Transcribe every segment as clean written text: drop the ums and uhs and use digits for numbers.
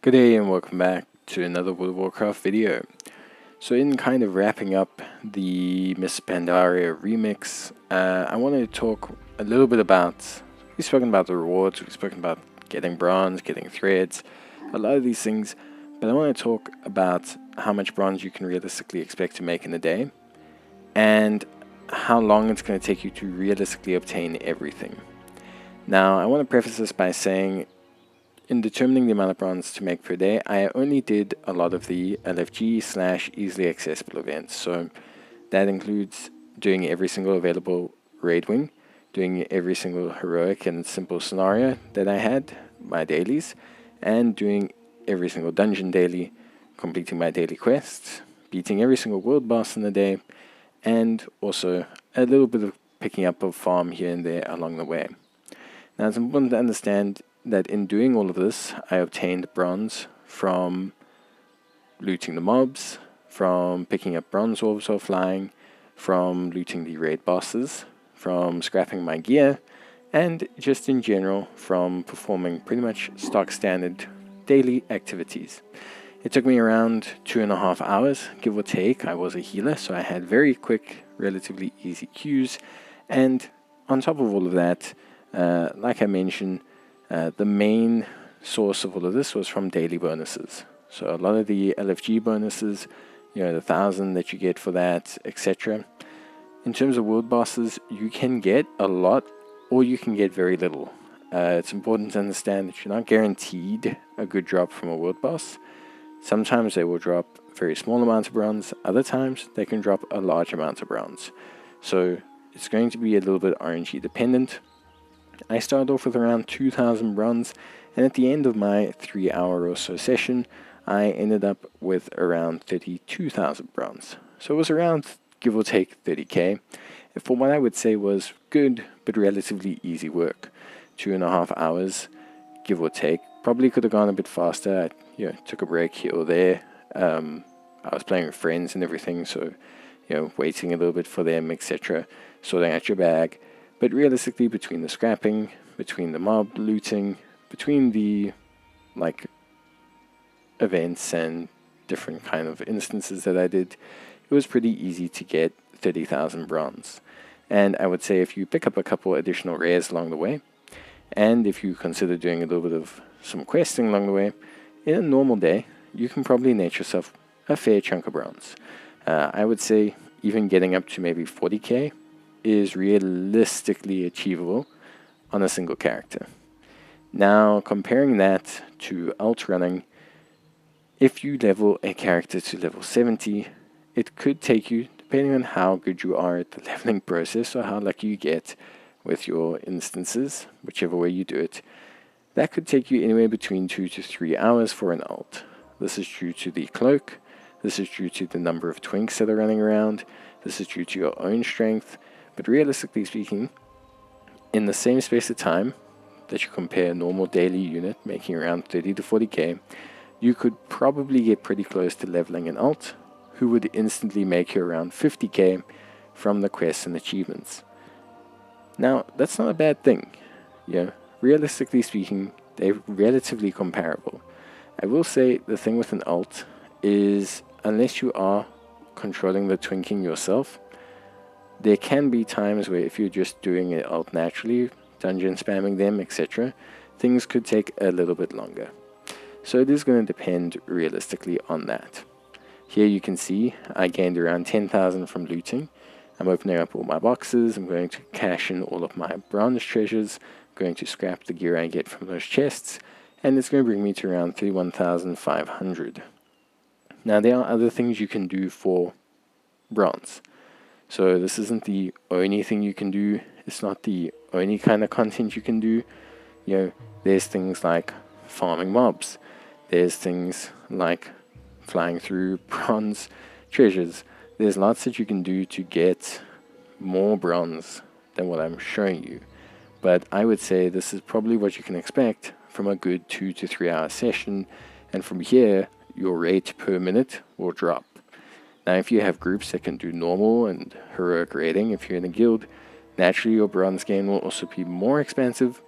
Good day and welcome back to another World of Warcraft video. So in kind of wrapping up the Mists of Pandaria remix, I wanted to talk a little bit about, we've spoken about the rewards, we've spoken about getting bronze, getting threads, a lot of these things, but I want to talk about how much bronze you can realistically expect to make in a day, and how long it's going to take you to realistically obtain everything. Now, I want to preface this by saying, in determining the amount of bronze to make per day, I only did a lot of the LFG / easily accessible events. So that includes doing every single available raid wing, doing every single heroic and simple scenario that I had, my dailies, and doing every single dungeon daily, completing my daily quests, beating every single world boss in the day, and also a little bit of picking up of farm here and there along the way. Now, it's important to understand that in doing all of this, I obtained bronze from looting the mobs, from picking up bronze orbs while flying, from looting the raid bosses, from scrapping my gear, and just in general from performing pretty much stock standard daily activities. It took me around 2.5 hours, give or take. I was a healer, so I had very quick, relatively easy queues, and on top of all of that, like I mentioned, the main source of all of this was from daily bonuses. So a lot of the LFG bonuses, the 1,000 that you get for that, etc. In terms of world bosses, you can get a lot or you can get very little. It's important to understand that you're not guaranteed a good drop from a world boss. Sometimes they will drop very small amounts of bronze, other times they can drop a large amount of bronze. So it's going to be a little bit RNG dependent. I started off with around 2,000 bronze, and at the end of my 3-hour or so session, I ended up with around 32,000 bronze. So it was around, give or take, 30k, for what I would say was good, but relatively easy work. 2.5 hours, give or take. Probably could have gone a bit faster. I took a break here or there. I was playing with friends and everything, so, waiting a little bit for them, etc. Sorting out your bag. But realistically, between the scrapping, between the mob looting, between the events and different kind of instances that I did, it was pretty easy to get 30,000 bronze. And I would say if you pick up a couple additional rares along the way, and if you consider doing a little bit of some questing along the way, in a normal day, you can probably net yourself a fair chunk of bronze. I would say even getting up to maybe 40k is realistically achievable on a single character. Now, comparing that to ult running, if you level a character to level 70, it could take you, depending on how good you are at the leveling process or how lucky you get with your instances, whichever way you do it, that could take you anywhere between 2 to 3 hours for an ult. This is due to the cloak, this is due to the number of twinks that are running around, this is due to your own strength. But realistically speaking, in the same space of time that you compare a normal daily unit making around 30 to 40k, you could probably get pretty close to leveling an ult, who would instantly make you around 50k from the quests and achievements. Now, that's not a bad thing. Realistically speaking, they're relatively comparable. I will say the thing with an ult is, unless you are controlling the twinking yourself, there can be times where if you're just doing it ult naturally, dungeon spamming them, etc., things could take a little bit longer. So it is going to depend realistically on that. Here you can see I gained around 10,000 from looting. I'm opening up all my boxes, I'm going to cash in all of my bronze treasures, I'm going to scrap the gear I get from those chests, and it's going to bring me to around 31,500. Now there are other things you can do for bronze. So this isn't the only thing you can do. It's not the only kind of content you can do. There's things like farming mobs. There's things like flying through bronze treasures. There's lots that you can do to get more bronze than what I'm showing you. But I would say this is probably what you can expect from a good 2 to 3 hour session. And from here, your rate per minute will drop. Now, if you have groups that can do normal and heroic raiding, if you're in a guild, naturally your bronze gain will also be more expensive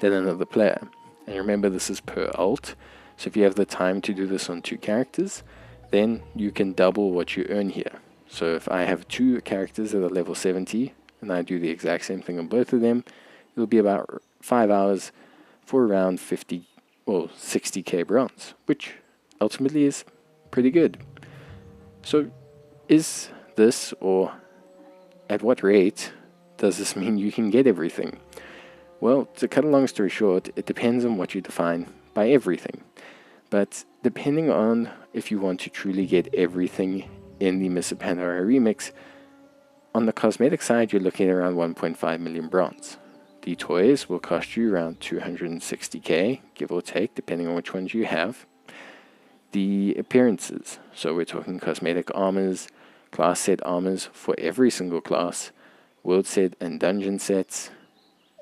than another player. And remember, this is per ult, So if you have the time to do this on 2 characters, then you can double what you earn here. So if I have 2 characters that are level 70, and I do the exact same thing on both of them, it'll be about 5 hours for around 50 or 60k bronze, which ultimately is pretty good. So is this, or at what rate does this mean you can get everything? Well, to cut a long story short, it depends on what you define by everything. But depending on if you want to truly get everything in the Mists of Pandaria remix, on the cosmetic side, you're looking at around 1.5 million bronze. The toys will cost you around 260k, give or take, depending on which ones you have. The appearances, so we're talking cosmetic armors, class set armors for every single class, world set and dungeon sets,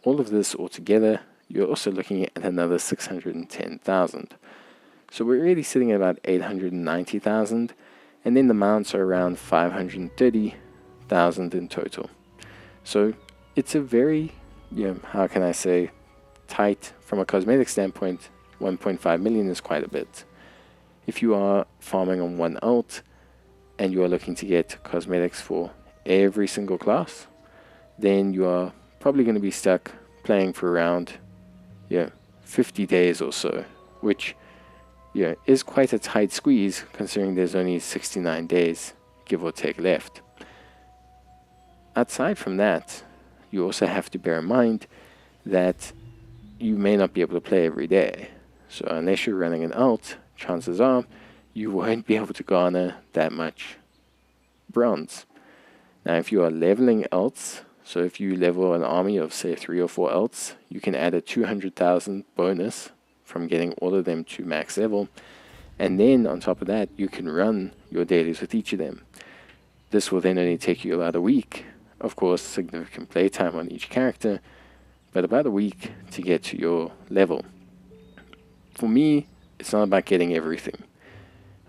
all of this altogether, you're also looking at another 610,000. So we're really sitting at about 890,000, and then the mounts are around 530,000 in total. So it's a very, how can I say, tight, from a cosmetic standpoint, 1.5 million is quite a bit. If you are farming on one alt, and you are looking to get cosmetics for every single class, then you are probably going to be stuck playing for around 50 days or so, which is quite a tight squeeze considering there's only 69 days, give or take, left. Outside from that, you also have to bear in mind that you may not be able to play every day. So unless you're running an alt, chances are you won't be able to garner that much bronze. Now, if you are leveling alts, so if you level an army of, say, 3 or 4 alts, you can add a 200,000 bonus from getting all of them to max level. And then, on top of that, you can run your dailies with each of them. This will then only take you about a week. Of course, significant playtime on each character, but about a week to get to your level. For me, it's not about getting everything.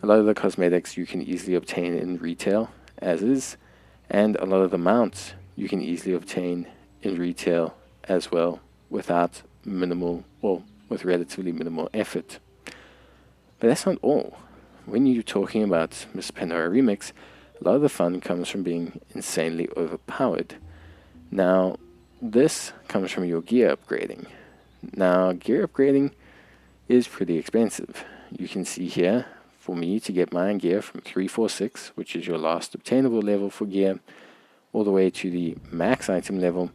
A lot of the cosmetics you can easily obtain in retail, as is, and a lot of the mounts you can easily obtain in retail as well without with relatively minimal effort. But that's not all. When you're talking about Mists of Pandaria Remix, a lot of the fun comes from being insanely overpowered. Now, this comes from your gear upgrading. Now, gear upgrading is pretty expensive. You can see here, for me to get my gear from 346, which is your last obtainable level for gear, all the way to the max item level,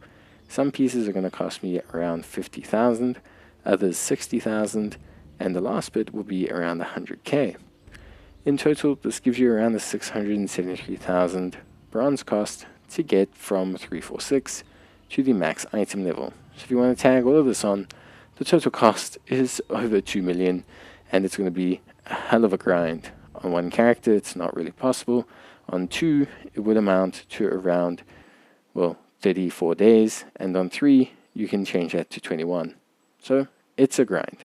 some pieces are going to cost me around 50,000, others 60,000, and the last bit will be around 100k. In total, this gives you around the 673,000 bronze cost to get from 346 to the max item level. So if you want to tag all of this on, the total cost is over 2 million, and it's going to be a hell of a grind. On one character, it's not really possible. On 2, it would amount to around, 34 days, and on 3, you can change that to 21. So it's a grind.